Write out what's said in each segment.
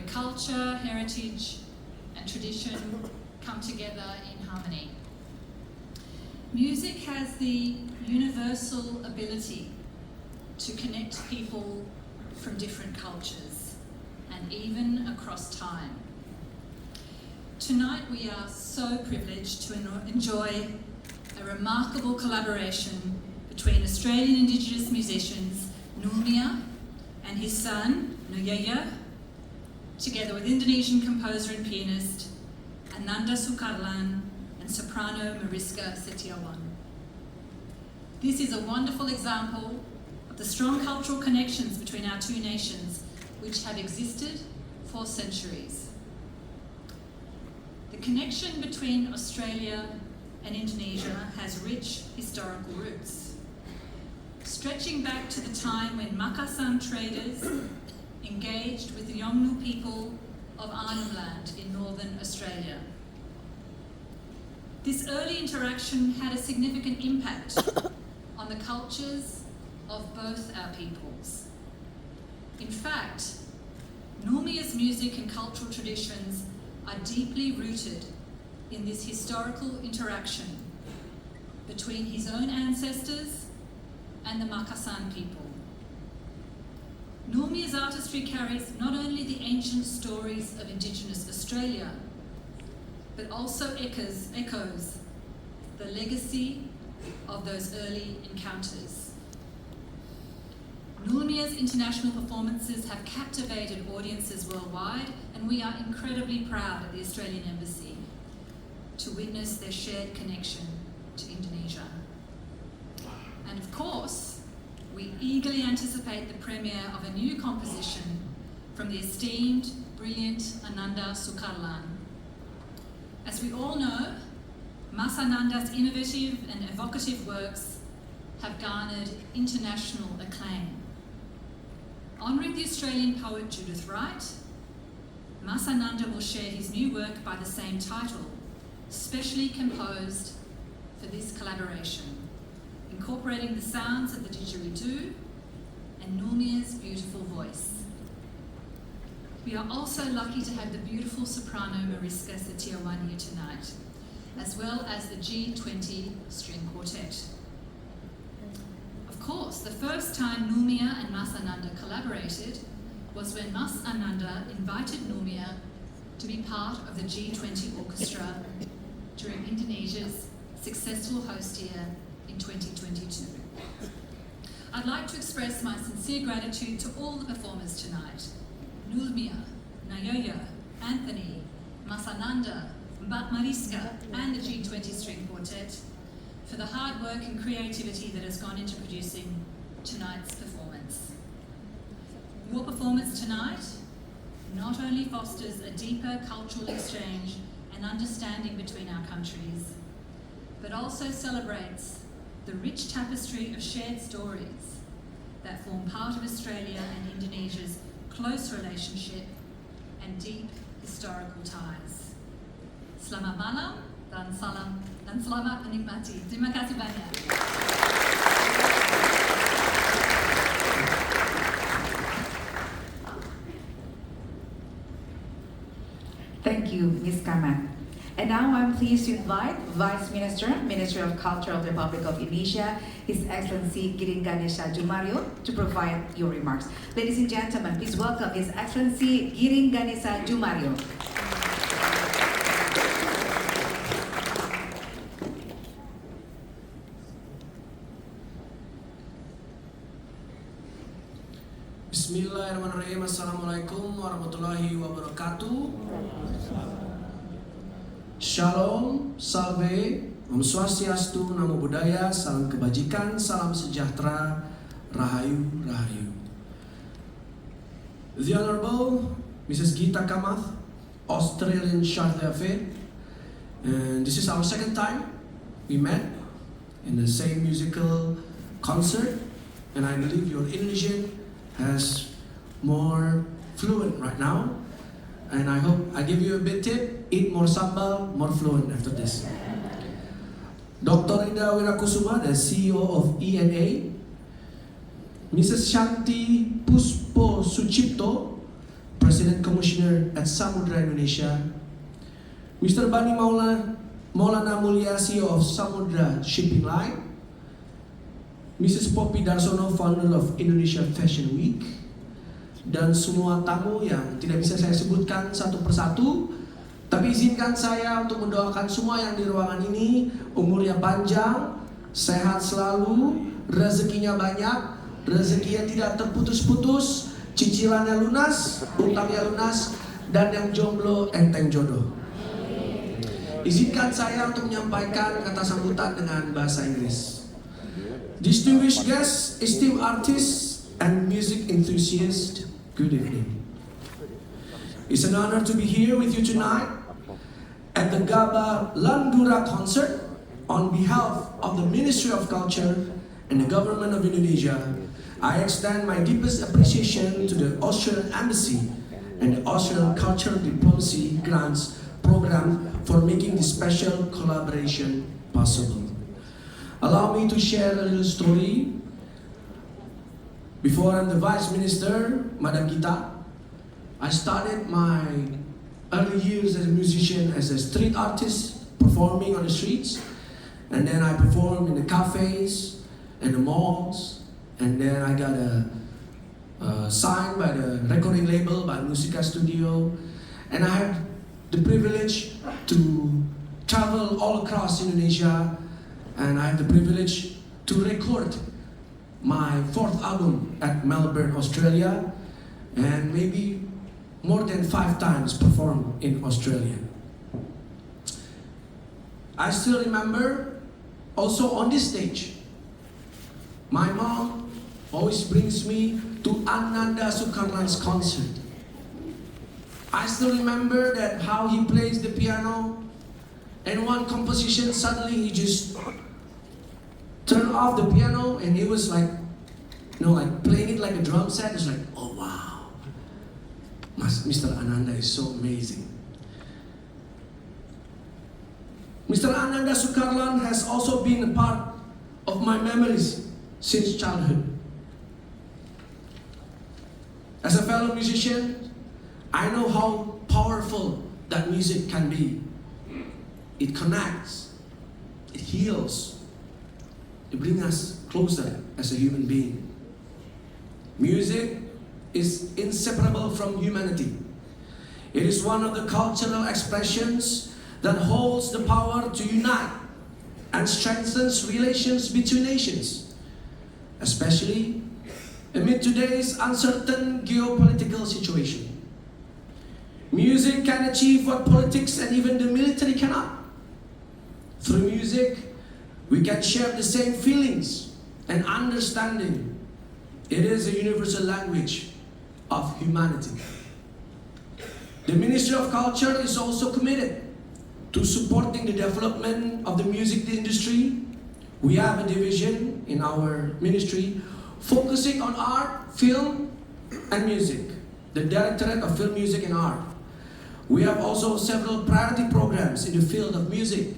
where culture, heritage and tradition come together in harmony. Music has the universal ability to connect people from different cultures and even across time. Tonight we are so privileged to enjoy a remarkable collaboration between Australian Indigenous musicians Nulmia and his son Nuyaya, together with Indonesian composer and pianist Ananda Sukarlan and soprano Mariska Setiawan. This is a wonderful example of the strong cultural connections between our two nations, which have existed for centuries. The connection between Australia and Indonesia has rich historical roots, stretching back to the time when Makassar traders engaged with the Yolngu people of Arnhem Land in northern Australia. This early interaction had a significant impact on the cultures of both our peoples. In fact, Nulmia's music and cultural traditions are deeply rooted in this historical interaction between his own ancestors and the Makassar people. Nulmia's artistry carries not only the ancient stories of Indigenous Australia, but also echoes the legacy of those early encounters. Nulmia's international performances have captivated audiences worldwide, and we are incredibly proud at the Australian Embassy to witness their shared connection to Indonesia. And of course, we eagerly anticipate the premiere of a new composition from the esteemed, brilliant Ananda Sukarlan. As we all know, Mas Ananda's innovative and evocative works have garnered international acclaim. Honouring the Australian poet Judith Wright, Mas Ananda will share his new work by the same title, specially composed for this collaboration, incorporating the sounds of the didgeridoo and Nulmia's beautiful voice. We are also lucky to have the beautiful soprano Mariska Setiawan here tonight, as well as the G20 string quartet. Of course, the first time Nulmia and Mas Ananda collaborated was when Mas Ananda invited Nulmia to be part of the G20 orchestra during Indonesia's successful host year in 2022. I'd like to express my sincere gratitude to all the performers tonight, Nulmia, Nayoya, Anthony, Mas Ananda, Mbak Mariska and the G20 String Quartet for the hard work and creativity that has gone into producing tonight's performance. Your performance tonight not only fosters a deeper cultural exchange and understanding between our countries, but also celebrates the rich tapestry of shared stories that form part of Australia and Indonesia's close relationship and deep historical ties. Selamat malam dan salam dan selamat menikmati. Terima kasih banyak. Thank you, Ms. Kamat. And now I'm pleased to invite Vice Minister, Minister of Culture of the Republic of Indonesia, His Excellency Giring Ganesha Jumario, to provide your remarks. Ladies and gentlemen, please welcome His Excellency Giring Ganesha Jumario. Bismillahirrahmanirrahim. Assalamualaikum warahmatullahi wabarakatuh. Shalom, salve, Om Swastiastu, Namo Buddhaya, salam kebajikan, salam sejahtera, Rahayu, Rahayu. The Honorable Mrs. Gita Kamath, Australian Charge d'Affaires, and this is our second time we met in the same musical concert, and I believe your Indonesian has more fluent right now, and I hope I give you a big tip: eat more sambal, more fluent after this. Dr. Ida Wirakusuma, the CEO of ENA, Mrs. Shanti Puspo Sucipto, President Commissioner manager at Samudra Indonesia, Mr. Bani Maulana Mulia, CEO of Samudra Shipping Line, Mrs. Poppy Darsono, founder of Indonesia Fashion Week, dan semua tamu yang tidak bisa saya sebutkan satu persatu, tapi izinkan saya untuk mendoakan semua yang di ruangan ini umurnya panjang, sehat selalu, rezekinya banyak, rezekinya tidak terputus-putus, cicilannya lunas, utangnya lunas, dan yang jomblo enteng jodoh. Izinkan saya untuk menyampaikan kata sambutan dengan bahasa Inggris. Distinguished guests, esteemed artists, and music enthusiasts, good evening. It's an honor to be here with you tonight at the Gabalandhurra Concert on behalf of the Ministry of Culture and the Government of Indonesia. I extend my deepest appreciation to the Australian Embassy and the Australian Cultural Diplomacy Grants Program for making this special collaboration possible. Allow me to share a little story. Before I'm the Vice Minister, Madam Gita, I started my early years as a musician, as a street artist, performing on the streets, and then I performed in the cafes and the malls, and then I got signed by the recording label, by Musica Studio, and I had the privilege to travel all across Indonesia, and I had the privilege to record my 4th album at Melbourne, Australia, and maybe more than 5 times performed in Australia. I still remember also on this stage, my mom always brings me to Ananda Sukarlan's concert. I still remember that how he plays the piano, and one composition suddenly he just turned off the piano and it was like, like playing it like a drum set. It's like, oh wow, Mr. Ananda is so amazing. Mr. Ananda Sukarlan has also been a part of my memories since childhood. As a fellow musician, I know how powerful that music can be. It connects, it heals, it brings us closer as a human being. Music is inseparable from humanity. It is one of the cultural expressions that holds the power to unite and strengthens relations between nations, especially amid today's uncertain geopolitical situation. Music can achieve what politics and even the military cannot. Through music, we can share the same feelings and understanding. It is a universal language of humanity. The Ministry of Culture is also committed to supporting the development of the music industry. We have a division in our ministry focusing on art, film, and music, the Directorate of Film, Music and Art. We have also several priority programs in the field of music,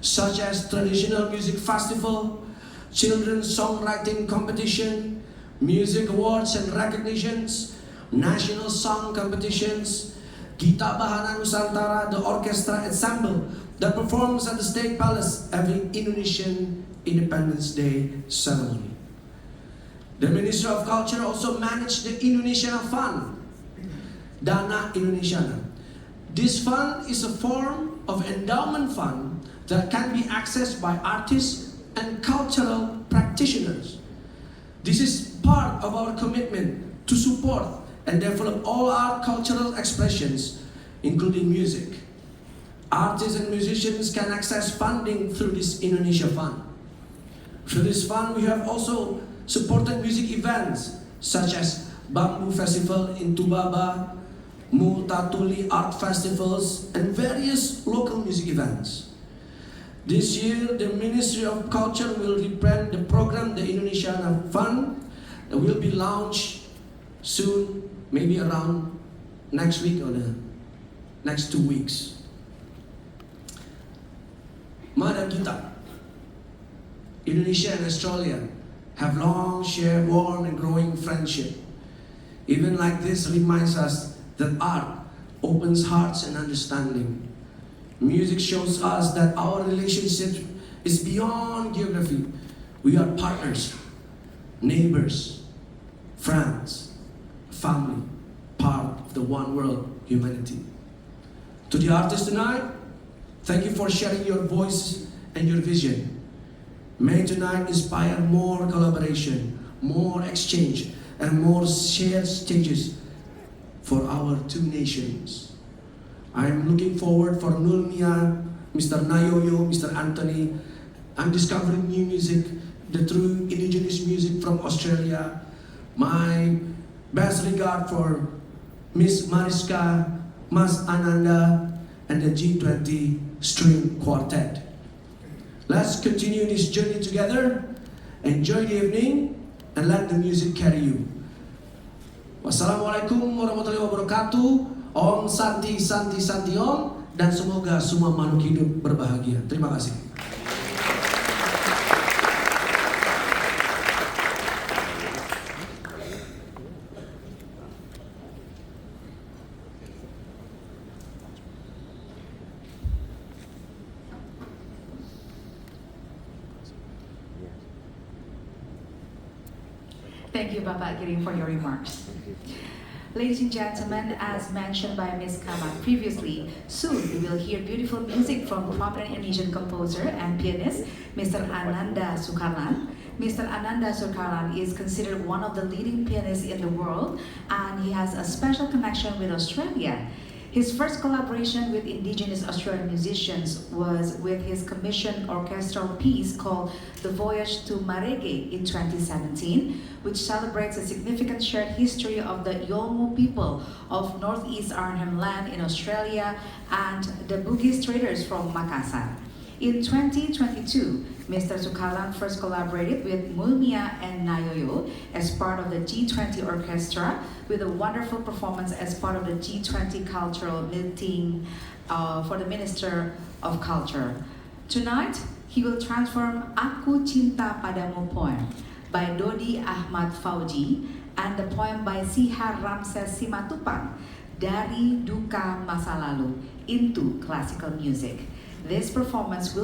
such as Traditional Music Festival, Children's Songwriting Competition, Music Awards and Recognitions, National Song Competitions, Gita Bahana Nusantara, the orchestra ensemble that performs at the State Palace every Indonesian Independence Day ceremony. The Ministry of Culture also managed the Indonesian Fund, Dana Indonesiana. This fund is a form of endowment fund that can be accessed by artists and cultural practitioners. This is part of our commitment to support and develop all our cultural expressions, including music. Artists and musicians can access funding through this Indonesia Fund. Through this fund, we have also supported music events such as Bamboo Festival in Tubaba, Multatuli Art Festivals, and various local music events. This year, the Ministry of Culture will rebrand the program, the Indonesian Fund, that will be launched soon, maybe around next week or the next 2 weeks. Madam Gita, Indonesia and Australia have long shared warm and growing friendship. Even like this reminds us that art opens hearts and understanding. Music shows us that our relationship is beyond geography. We are partners, neighbors, friends, family, part of the one world humanity. To the artists tonight, thank you for sharing your voice and your vision. May tonight inspire more collaboration, more exchange, and more shared stages for our two nations. I am looking forward for Nulmia, Mr. Nayoyo, Mr. Anthony. I'm discovering new music, the true indigenous music from Australia. My best regard for Miss Mariska, Mas Ananda, and the G20 String Quartet. Let's continue this journey together. Enjoy the evening and let the music carry you. Wassalamualaikum warahmatullahi wabarakatuh. Om Santi Santi Santi Om. Dan semoga semua makhluk hidup berbahagia. Terima kasih. Thank you, Bapak Giring, for your remarks. Ladies and gentlemen, as mentioned by Ms. Kamat previously, soon we will hear beautiful music from prominent Indonesian composer and pianist, Mr. Ananda Soekarlan. Mr. Ananda Soekarlan is considered one of the leading pianists in the world, and he has a special connection with Australia. His first collaboration with indigenous Australian musicians was with his commissioned orchestral piece called The Voyage to Marege in 2017, which celebrates a significant shared history of the Yolngu people of Northeast Arnhem Land in Australia and the Bugis traders from Makassar. In 2022, Mr. Soekarlan first collaborated with Mulmia and Nayoyo as part of the G20 Orchestra with a wonderful performance as part of the G20 Cultural Meeting for the Minister of Culture. Tonight, he will transform Aku Cinta Padamu poem by Dodi Ahmad Fauji and the poem by Sihar Ramses Simatupang, Dari Duka Masa Lalu, into classical music. This performance will